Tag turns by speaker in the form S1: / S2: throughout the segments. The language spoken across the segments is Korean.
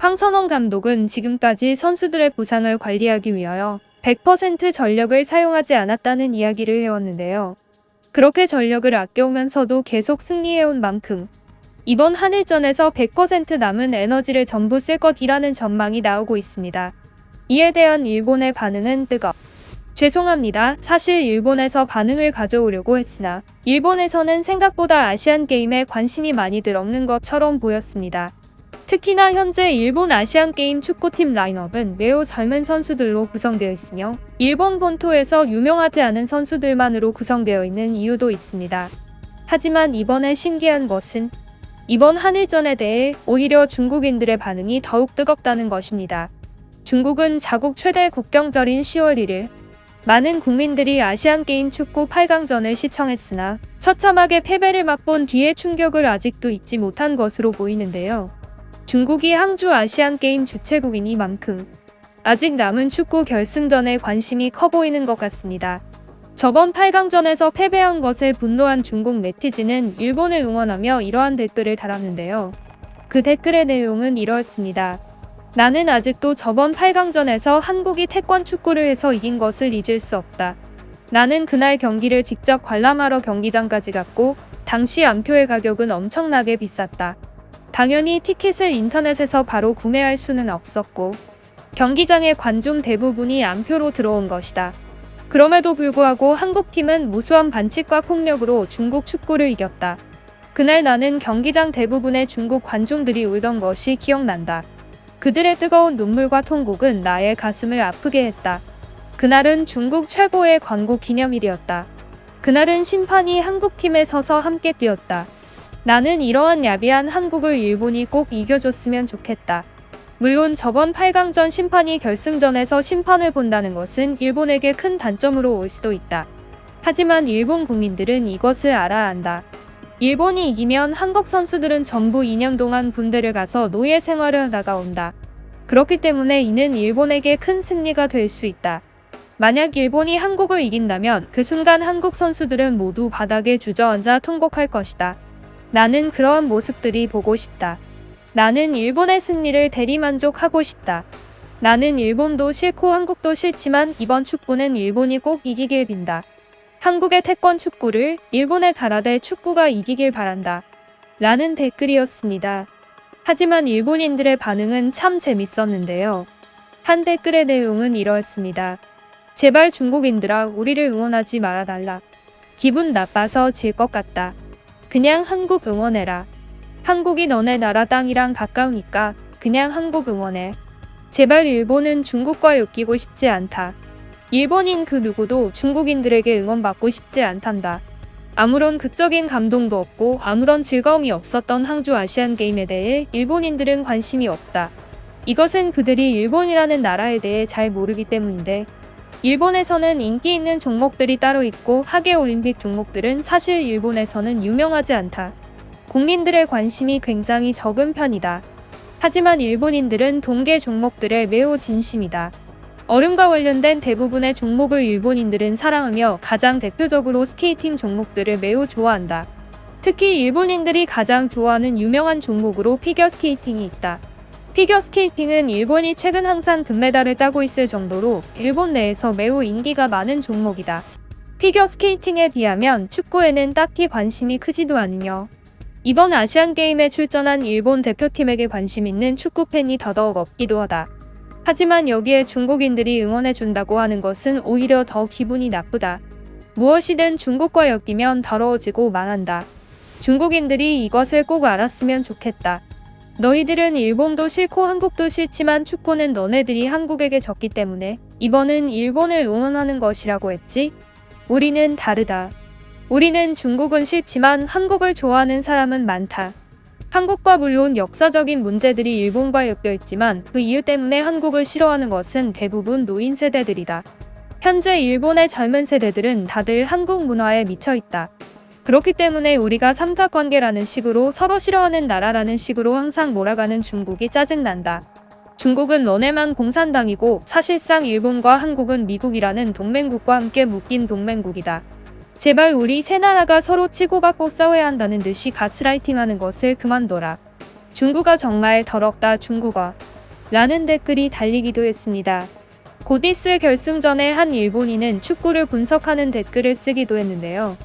S1: 황선홍 감독은 지금까지 선수들의 부상을 관리하기 위하여 100% 전력을 사용하지 않았다는 이야기를 해왔는데요. 그렇게 전력을 아껴오면서도 계속 승리해온 만큼 이번 한일전에서 100% 남은 에너지를 전부 쓸 것이라는 전망이 나오고 있습니다. 이에 대한 일본의 반응은 죄송합니다. 사실 일본에서 반응을 가져오려고 했으나 일본에서는 생각보다 아시안게임에 관심이 많이들 없는 것처럼 보였습니다. 특히나 현재 일본 아시안게임 축구팀 라인업은 매우 젊은 선수들로 구성되어 있으며 일본 본토에서 유명하지 않은 선수들만으로 구성되어 있는 이유도 있습니다. 하지만 이번에 신기한 것은 이번 한일전에 대해 오히려 중국인들의 반응이 더욱 뜨겁다는 것입니다. 중국은 자국 최대 국경절인 10월 1일 많은 국민들이 아시안게임 축구 8강전을 시청했으나 처참하게 패배를 맛본 뒤의 충격을 아직도 잊지 못한 것으로 보이는데요. 중국이 항주 아시안게임 주최국이니만큼 아직 남은 축구 결승전에 관심이 커 보이는 것 같습니다. 저번 8강전에서 패배한 것에 분노한 중국 네티즌은 일본을 응원하며 이러한 댓글을 달았는데요. 그 댓글의 내용은 이러했습니다. 나는 아직도 저번 8강전에서 한국이 태권 축구를 해서 이긴 것을 잊을 수 없다. 나는 그날 경기를 직접 관람하러 경기장까지 갔고 당시 암표의 가격은 엄청나게 비쌌다. 당연히 티켓을 인터넷에서 바로 구매할 수는 없었고 경기장의 관중 대부분이 암표로 들어온 것이다. 그럼에도 불구하고 한국팀은 무수한 반칙과 폭력으로 중국 축구를 이겼다. 그날 나는 경기장 대부분의 중국 관중들이 울던 것이 기억난다. 그들의 뜨거운 눈물과 통곡은 나의 가슴을 아프게 했다. 그날은 중국 최고의 광고 기념일이었다. 그날은 심판이 한국팀에 서서 함께 뛰었다. 나는 이러한 야비한 한국을 일본이 꼭 이겨줬으면 좋겠다. 물론 저번 8강전 심판이 결승전에서 심판을 본다는 것은 일본에게 큰 단점으로 올 수도 있다. 하지만 일본 국민들은 이것을 알아야 한다. 일본이 이기면 한국 선수들은 전부 2년 동안 군대를 가서 노예 생활을 하다가 온다. 그렇기 때문에 이는 일본에게 큰 승리가 될 수 있다. 만약 일본이 한국을 이긴다면 그 순간 한국 선수들은 모두 바닥에 주저앉아 통곡할 것이다. 나는 그러한 모습들이 보고 싶다. 나는 일본의 승리를 대리만족하고 싶다. 나는 일본도 싫고 한국도 싫지만 이번 축구는 일본이 꼭 이기길 빈다. 한국의 태권 축구를 일본의 가라데 축구가 이기길 바란다. 라는 댓글이었습니다. 하지만 일본인들의 반응은 참 재밌었는데요. 한 댓글의 내용은 이러했습니다. 제발 중국인들아 우리를 응원하지 말아달라. 기분 나빠서 질 것 같다. 그냥 한국 응원해라. 한국이 너네 나라 땅이랑 가까우니까 그냥 한국 응원해. 제발 일본은 중국과 엮이고 싶지 않다. 일본인 그 누구도 중국인들에게 응원받고 싶지 않단다. 아무런 극적인 감동도 없고 아무런 즐거움이 없었던 항주 아시안게임에 대해 일본인들은 관심이 없다. 이것은 그들이 일본이라는 나라에 대해 잘 모르기 때문인데 일본에서는 인기 있는 종목들이 따로 있고 하계올림픽 종목들은 사실 일본에서는 유명하지 않다. 국민들의 관심이 굉장히 적은 편이다. 하지만 일본인들은 동계 종목들에 매우 진심이다. 얼음과 관련된 대부분의 종목을 일본인들은 사랑하며 가장 대표적으로 스케이팅 종목들을 매우 좋아한다. 특히 일본인들이 가장 좋아하는 유명한 종목으로 피겨스케이팅이 있다. 피겨스케이팅은 일본이 최근 항상 금메달을 따고 있을 정도로 일본 내에서 매우 인기가 많은 종목이다. 피겨스케이팅에 비하면 축구에는 딱히 관심이 크지도 않으며 이번 아시안게임에 출전한 일본 대표팀에게 관심 있는 축구팬이 더더욱 없기도 하다. 하지만 여기에 중국인들이 응원해준다고 하는 것은 오히려 더 기분이 나쁘다. 무엇이든 중국과 엮이면 더러워지고 망한다. 중국인들이 이것을 꼭 알았으면 좋겠다. 너희들은 일본도 싫고 한국도 싫지만 축구는 너네들이 한국에게 졌기 때문에 이번은 일본을 응원하는 것이라고 했지? 우리는 다르다. 우리는 중국은 싫지만 한국을 좋아하는 사람은 많다. 한국과 물론 역사적인 문제들이 일본과 엮여 있지만 그 이유 때문에 한국을 싫어하는 것은 대부분 노인 세대들이다. 현재 일본의 젊은 세대들은 다들 한국 문화에 미쳐 있다. 그렇기 때문에 우리가 삼각관계라는 식으로 서로 싫어하는 나라라는 식으로 항상 몰아가는 중국이 짜증난다. 중국은 너네만 공산당이고 사실상 일본과 한국은 미국이라는 동맹국과 함께 묶인 동맹국이다. 제발 우리 세 나라가 서로 치고받고 싸워야 한다는 듯이 가스라이팅하는 것을 그만둬라. 중국아 정말 더럽다 중국아. 라는 댓글이 달리기도 했습니다. 곧 있을 결승전에 한 일본인은 축구를 분석하는 댓글을 쓰기도 했는데요.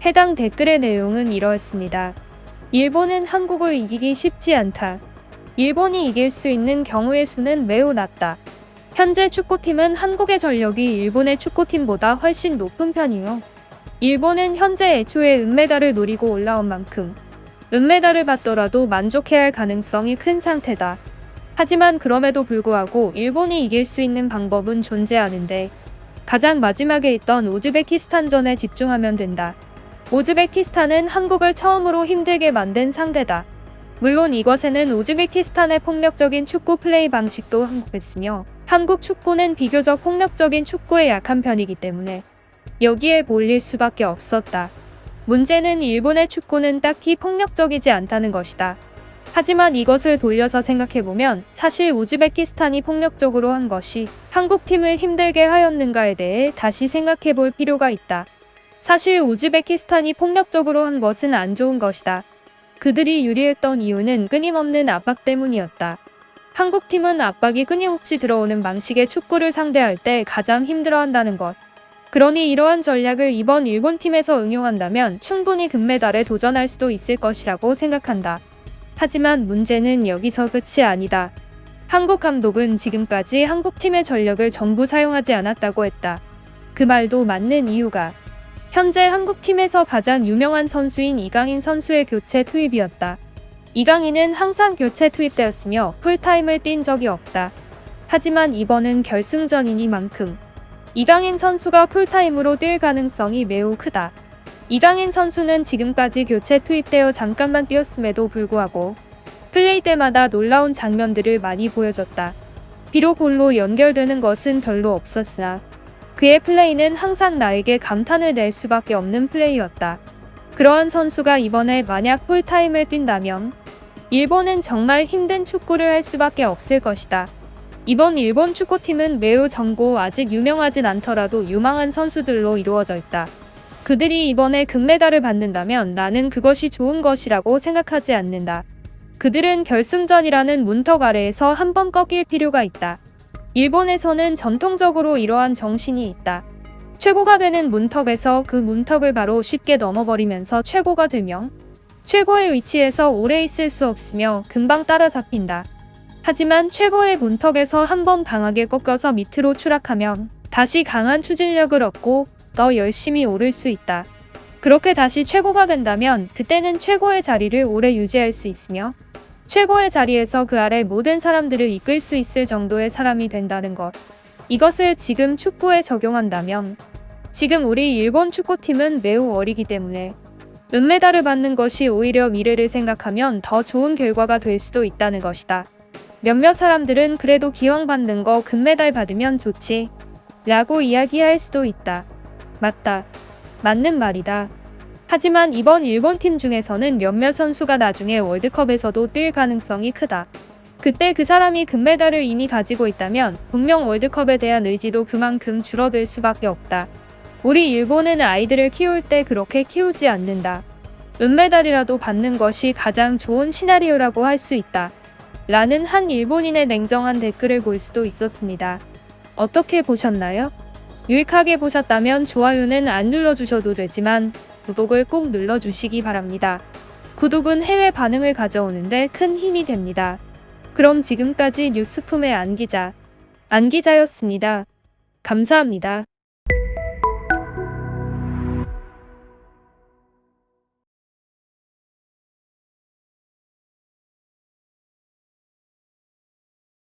S1: 해당 댓글의 내용은 이러했습니다. 일본은 한국을 이기기 쉽지 않다. 일본이 이길 수 있는 경우의 수는 매우 낮다. 현재 축구팀은 한국의 전력이 일본의 축구팀보다 훨씬 높은 편이요. 일본은 현재 애초에 은메달을 노리고 올라온 만큼 은메달을 받더라도 만족해야 할 가능성이 큰 상태다. 하지만 그럼에도 불구하고 일본이 이길 수 있는 방법은 존재하는데 가장 마지막에 있던 우즈베키스탄전에 집중하면 된다. 우즈베키스탄은 한국을 처음으로 힘들게 만든 상대다. 물론 이것에는 우즈베키스탄의 폭력적인 축구 플레이 방식도 한국했으며 한국 축구는 비교적 폭력적인 축구에 약한 편이기 때문에 여기에 몰릴 수밖에 없었다. 문제는 일본의 축구는 딱히 폭력적이지 않다는 것이다. 하지만 이것을 돌려서 생각해보면 사실 우즈베키스탄이 폭력적으로 한 것이 한국팀을 힘들게 하였는가에 대해 다시 생각해볼 필요가 있다. 사실 우즈베키스탄이 폭력적으로 한 것은 안 좋은 것이다. 그들이 유리했던 이유는 끊임없는 압박 때문이었다. 한국팀은 압박이 끊임없이 들어오는 방식의 축구를 상대할 때 가장 힘들어한다는 것. 그러니 이러한 전략을 이번 일본팀에서 응용한다면 충분히 금메달에 도전할 수도 있을 것이라고 생각한다. 하지만 문제는 여기서 끝이 아니다. 한국 감독은 지금까지 한국팀의 전력을 전부 사용하지 않았다고 했다. 그 말도 맞는 이유가 현재 한국팀에서 가장 유명한 선수인 이강인 선수의 교체 투입이었다. 이강인은 항상 교체 투입되었으며 풀타임을 뛴 적이 없다. 하지만 이번은 결승전이니만큼 이강인 선수가 풀타임으로 뛸 가능성이 매우 크다. 이강인 선수는 지금까지 교체 투입되어 잠깐만 뛰었음에도 불구하고 플레이 때마다 놀라운 장면들을 많이 보여줬다. 비록 골로 연결되는 것은 별로 없었으나 그의 플레이는 항상 나에게 감탄을 낼 수밖에 없는 플레이였다. 그러한 선수가 이번에 만약 풀타임을 뛴다면 일본은 정말 힘든 축구를 할 수밖에 없을 것이다. 이번 일본 축구팀은 매우 젊고 아직 유명하진 않더라도 유망한 선수들로 이루어져 있다. 그들이 이번에 금메달을 받는다면 나는 그것이 좋은 것이라고 생각하지 않는다. 그들은 결승전이라는 문턱 아래에서 한번 꺾일 필요가 있다. 일본에서는 전통적으로 이러한 정신이 있다. 최고가 되는 문턱에서 그 문턱을 바로 쉽게 넘어버리면서 최고가 되며 최고의 위치에서 오래 있을 수 없으며 금방 따라잡힌다. 하지만 최고의 문턱에서 한번 강하게 꺾여서 밑으로 추락하면 다시 강한 추진력을 얻고 더 열심히 오를 수 있다. 그렇게 다시 최고가 된다면 그때는 최고의 자리를 오래 유지할 수 있으며 최고의 자리에서 그 아래 모든 사람들을 이끌 수 있을 정도의 사람이 된다는 것. 이것을 지금 축구에 적용한다면 지금 우리 일본 축구팀은 매우 어리기 때문에 은메달을 받는 것이 오히려 미래를 생각하면 더 좋은 결과가 될 수도 있다는 것이다. 몇몇 사람들은 그래도 기왕 받는 거 금메달 받으면 좋지 라고 이야기할 수도 있다. 맞다. 맞는 말이다. 하지만 이번 일본팀 중에서는 몇몇 선수가 나중에 월드컵에서도 뛸 가능성이 크다. 그때 그 사람이 금메달을 이미 가지고 있다면 분명 월드컵에 대한 의지도 그만큼 줄어들 수밖에 없다. 우리 일본은 아이들을 키울 때 그렇게 키우지 않는다. 은메달이라도 받는 것이 가장 좋은 시나리오라고 할 수 있다. 라는 한 일본인의 냉정한 댓글을 볼 수도 있었습니다. 어떻게 보셨나요? 유익하게 보셨다면 좋아요는 안 눌러주셔도 되지만 구독을 꼭 눌러주시기 바랍니다. 구독은 해외 반응을 가져오는데 큰 힘이 됩니다. 그럼 지금까지 뉴스품의 안기자였습니다. 감사합니다.